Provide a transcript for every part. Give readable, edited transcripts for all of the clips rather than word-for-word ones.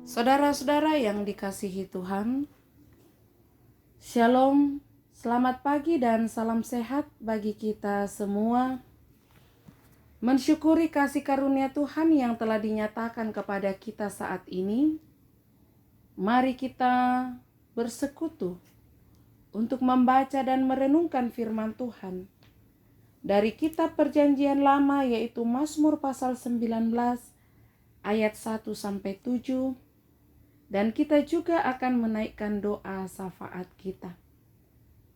Saudara-saudara yang dikasihi Tuhan, Shalom, selamat pagi dan salam sehat bagi kita semua. Mensyukuri kasih karunia Tuhan yang telah dinyatakan kepada kita saat ini. Mari kita bersekutu untuk membaca dan merenungkan firman Tuhan dari kitab Perjanjian Lama, yaitu Mazmur pasal 19 ayat 1-7. Dan kita juga akan menaikkan doa syafaat kita.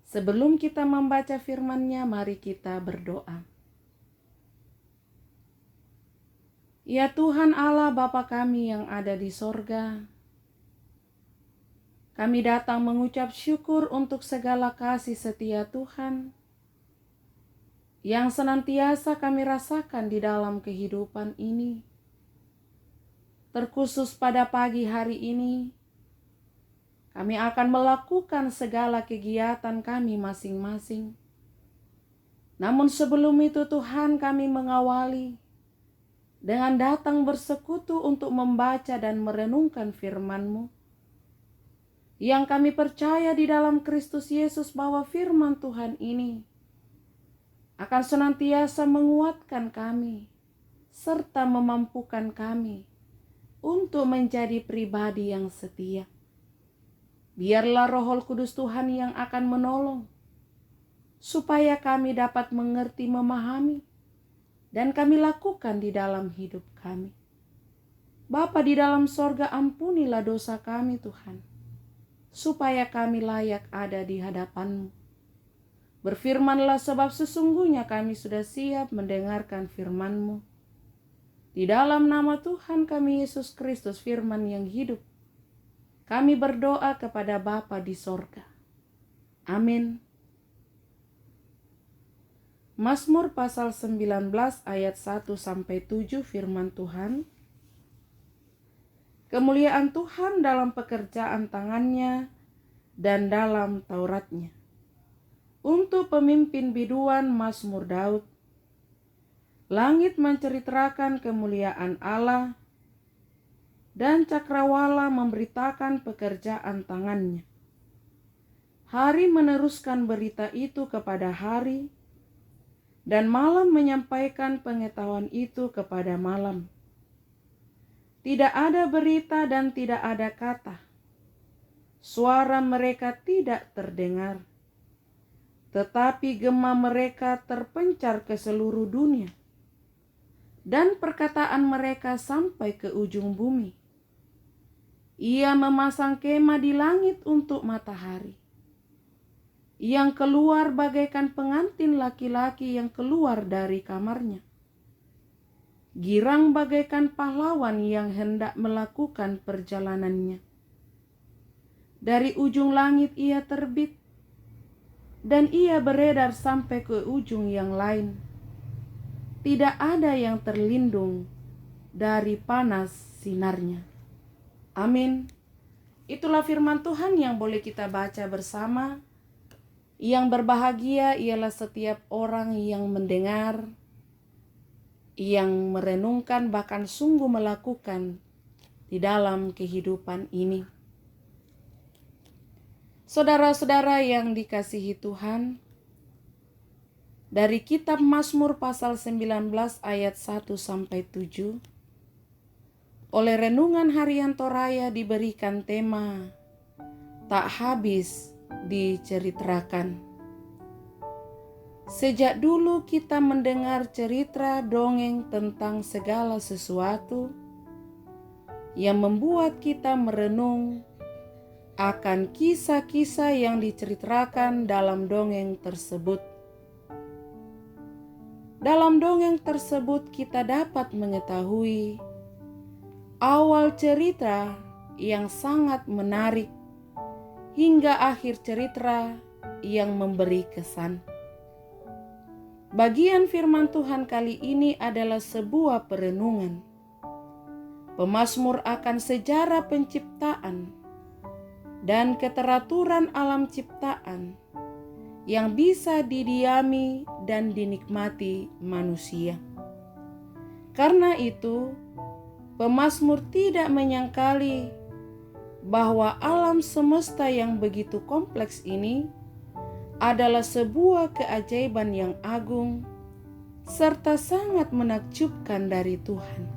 Sebelum kita membaca firman-Nya, mari kita berdoa. Ya Tuhan Allah Bapa kami yang ada di sorga, kami datang mengucap syukur untuk segala kasih setia Tuhan yang senantiasa kami rasakan di dalam kehidupan ini. Terkhusus pada pagi hari ini, kami akan melakukan segala kegiatan kami masing-masing. Namun sebelum itu Tuhan, kami mengawali dengan datang bersekutu untuk membaca dan merenungkan firman-Mu. Yang kami percaya di dalam Kristus Yesus bahwa firman Tuhan ini akan senantiasa menguatkan kami serta memampukan kami untuk menjadi pribadi yang setia. Biarlah Roh Kudus Tuhan yang akan menolong, supaya kami dapat mengerti, memahami, dan kami lakukan di dalam hidup kami. Bapa di dalam sorga, ampunilah dosa kami Tuhan, supaya kami layak ada di hadapan-Mu. Berfirmanlah, sebab sesungguhnya kami sudah siap mendengarkan firman-Mu. Di dalam nama Tuhan kami Yesus Kristus, firman yang hidup, kami berdoa kepada Bapa di sorga. Amin. Mazmur pasal 19 ayat 1-7 firman Tuhan. Kemuliaan Tuhan dalam pekerjaan tangannya dan dalam Tauratnya. Untuk pemimpin biduan Mazmur Daud. Langit menceritakan kemuliaan Allah, dan cakrawala memberitakan pekerjaan tangannya. Hari meneruskan berita itu kepada hari, dan malam menyampaikan pengetahuan itu kepada malam. Tidak ada berita dan tidak ada kata. Suara mereka tidak terdengar, tetapi gema mereka terpencar ke seluruh dunia. Dan perkataan mereka sampai ke ujung bumi. Ia memasang kemah di langit untuk matahari, yang keluar bagaikan pengantin laki-laki yang keluar dari kamarnya. Girang bagaikan pahlawan yang hendak melakukan perjalanannya. Dari ujung langit ia terbit, dan ia beredar sampai ke ujung yang lain. Tidak ada yang terlindung dari panas sinarnya. Amin. Itulah firman Tuhan yang boleh kita baca bersama. Yang berbahagia ialah setiap orang yang mendengar, yang merenungkan, bahkan sungguh melakukan di dalam kehidupan ini. Saudara-saudara yang dikasihi Tuhan, dari kitab Mazmur pasal 19 ayat 1-7, oleh renungan harian Toraya diberikan tema tak habis diceritakan. Sejak dulu kita mendengar cerita dongeng tentang segala sesuatu yang membuat kita merenung akan kisah-kisah yang diceritakan dalam dongeng tersebut. Dalam dongeng tersebut kita dapat mengetahui awal cerita yang sangat menarik hingga akhir cerita yang memberi kesan. Bagian firman Tuhan kali ini adalah sebuah perenungan. Pemazmur akan sejarah penciptaan dan keteraturan alam ciptaan yang bisa didiami dan dinikmati manusia. Karena itu, pemazmur tidak menyangkali bahwa alam semesta yang begitu kompleks ini adalah sebuah keajaiban yang agung serta sangat menakjubkan dari Tuhan.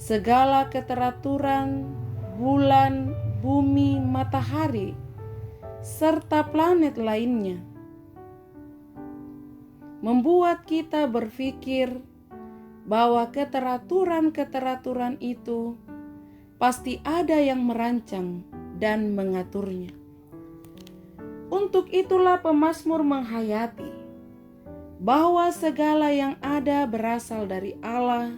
Segala keteraturan bulan, bumi, matahari, serta planet lainnya membuat kita berpikir bahwa keteraturan-keteraturan itu pasti ada yang merancang dan mengaturnya. Untuk itulah pemazmur menghayati bahwa segala yang ada berasal dari Allah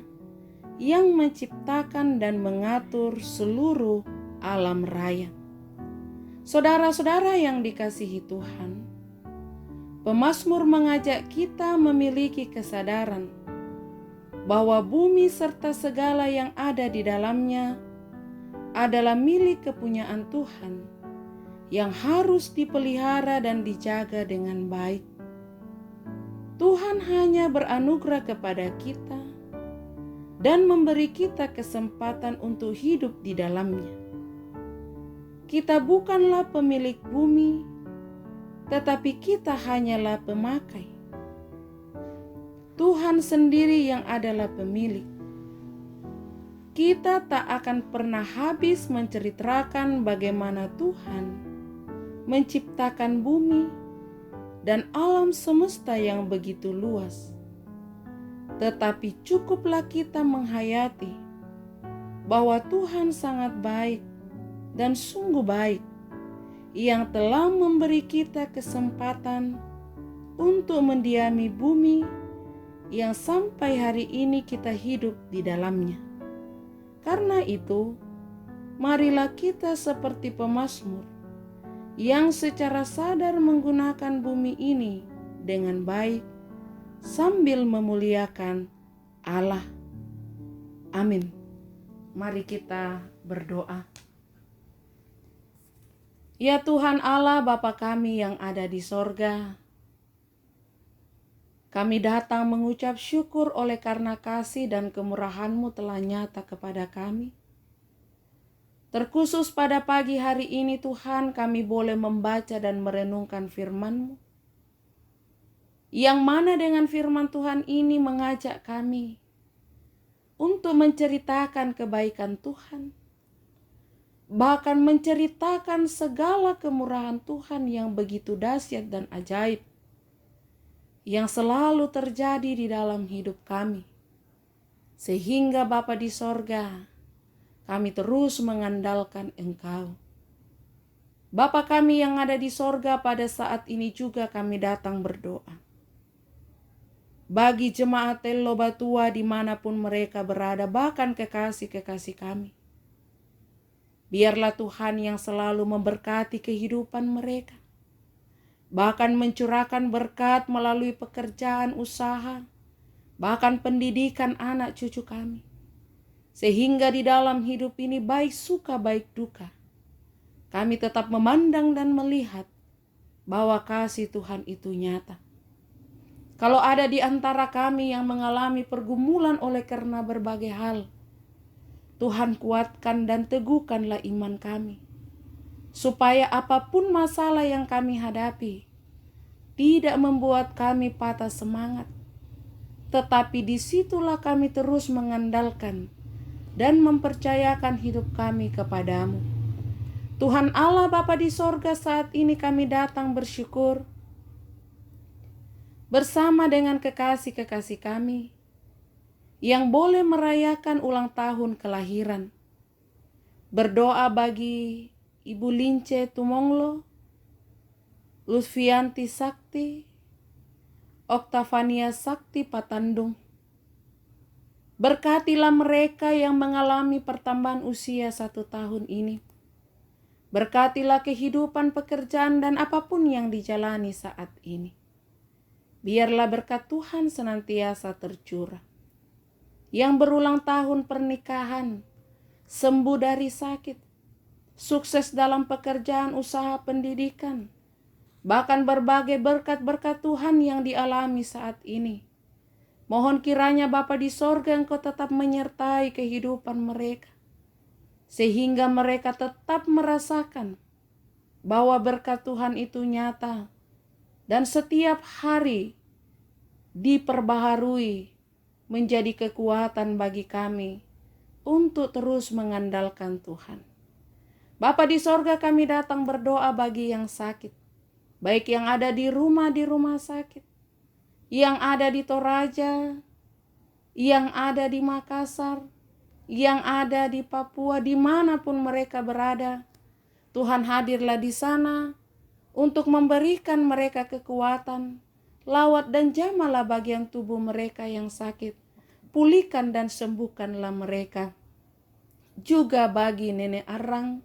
yang menciptakan dan mengatur seluruh alam raya. Saudara-saudara yang dikasihi Tuhan, pemazmur mengajak kita memiliki kesadaran bahwa bumi serta segala yang ada di dalamnya adalah milik kepunyaan Tuhan yang harus dipelihara dan dijaga dengan baik. Tuhan hanya beranugerah kepada kita dan memberi kita kesempatan untuk hidup di dalamnya. Kita bukanlah pemilik bumi, tetapi kita hanyalah pemakai. Tuhan sendiri yang adalah pemilik. Kita tak akan pernah habis menceritakan bagaimana Tuhan menciptakan bumi dan alam semesta yang begitu luas. Tetapi cukuplah kita menghayati bahwa Tuhan sangat baik dan sungguh baik yang telah memberi kita kesempatan untuk mendiami bumi yang sampai hari ini kita hidup di dalamnya. Karena itu, marilah kita seperti pemazmur yang secara sadar menggunakan bumi ini dengan baik sambil memuliakan Allah. Amin. Mari kita berdoa. Ya Tuhan Allah Bapa kami yang ada di sorga, kami datang mengucap syukur oleh karena kasih dan kemurahan-Mu telah nyata kepada kami. Terkhusus pada pagi hari ini Tuhan, kami boleh membaca dan merenungkan firman-Mu. Yang mana dengan firman Tuhan ini mengajak kami untuk menceritakan kebaikan Tuhan. Bahkan menceritakan segala kemurahan Tuhan yang begitu dahsyat dan ajaib yang selalu terjadi di dalam hidup kami. Sehingga Bapa di sorga, kami terus mengandalkan Engkau. Bapa kami yang ada di sorga, pada saat ini juga kami datang berdoa. Bagi jemaat Telo Batua dimanapun mereka berada, bahkan kekasih-kekasih kami. Biarlah Tuhan yang selalu memberkati kehidupan mereka. Bahkan mencurahkan berkat melalui pekerjaan usaha, bahkan pendidikan anak cucu kami. Sehingga di dalam hidup ini baik suka baik duka, kami tetap memandang dan melihat bahwa kasih Tuhan itu nyata. Kalau ada di antara kami yang mengalami pergumulan oleh karena berbagai hal, Tuhan kuatkan dan teguhkanlah iman kami, supaya apapun masalah yang kami hadapi, tidak membuat kami patah semangat, tetapi disitulah kami terus mengandalkan dan mempercayakan hidup kami kepadamu. Tuhan Allah Bapa di sorga, saat ini kami datang bersyukur bersama dengan kekasih-kekasih kami yang boleh merayakan ulang tahun kelahiran. Berdoa bagi Ibu Lince Tumonglo, Lutfianti Sakti, Oktavania Sakti Patandung. Berkatilah mereka yang mengalami pertambahan usia 1 tahun ini. Berkatilah kehidupan, pekerjaan, dan apapun yang dijalani saat ini. Biarlah berkat Tuhan senantiasa tercurah. Yang berulang tahun pernikahan, sembuh dari sakit, sukses dalam pekerjaan, usaha, pendidikan, bahkan berbagai berkat-berkat Tuhan yang dialami saat ini. Mohon kiranya Bapa di sorga Engkau tetap menyertai kehidupan mereka, sehingga mereka tetap merasakan bahwa berkat Tuhan itu nyata dan setiap hari diperbaharui menjadi kekuatan bagi kami untuk terus mengandalkan Tuhan. Bapa di sorga, kami datang berdoa bagi yang sakit, baik yang ada di rumah sakit, yang ada di Toraja, yang ada di Makassar, yang ada di Papua, dimanapun mereka berada. Tuhan hadirlah di sana untuk memberikan mereka kekuatan, lawat dan jamalah bagian tubuh mereka yang sakit. Pulihkan dan sembuhkanlah mereka. Juga bagi nenek Arang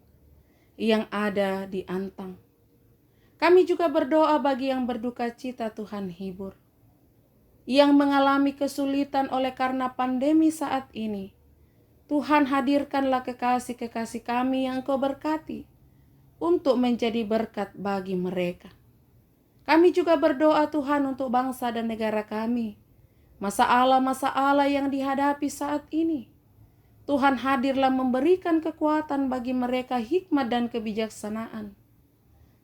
yang ada di Antang. Kami juga berdoa bagi yang berduka cita, Tuhan hibur. Yang mengalami kesulitan oleh karena pandemi saat ini. Tuhan hadirkanlah kekasih-kekasih kami yang Kau berkati untuk menjadi berkat bagi mereka. Kami juga berdoa Tuhan untuk bangsa dan negara kami. Masalah-masalah yang dihadapi saat ini. Tuhan hadirlah memberikan kekuatan bagi mereka, hikmat dan kebijaksanaan.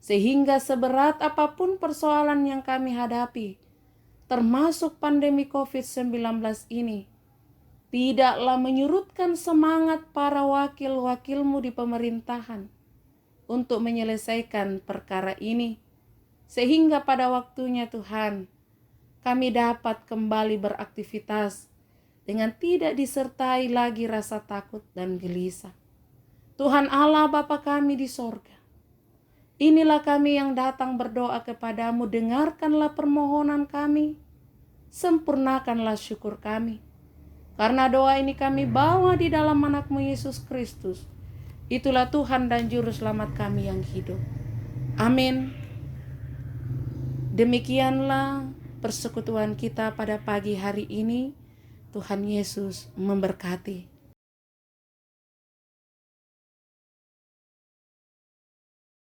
Sehingga seberat apapun persoalan yang kami hadapi, termasuk pandemi COVID-19 ini, tidaklah menyurutkan semangat para wakil-wakilmu di pemerintahan untuk menyelesaikan perkara ini. Sehingga pada waktunya Tuhan, kami dapat kembali beraktivitas dengan tidak disertai lagi rasa takut dan gelisah. Tuhan Allah Bapa kami di sorga, inilah kami yang datang berdoa kepadamu, dengarkanlah permohonan kami, sempurnakanlah syukur kami. Karena doa ini kami bawa di dalam anak-Mu Yesus Kristus. Itulah Tuhan dan Juru Selamat kami yang hidup. Amin. Demikianlah persekutuan kita pada pagi hari ini. Tuhan Yesus memberkati.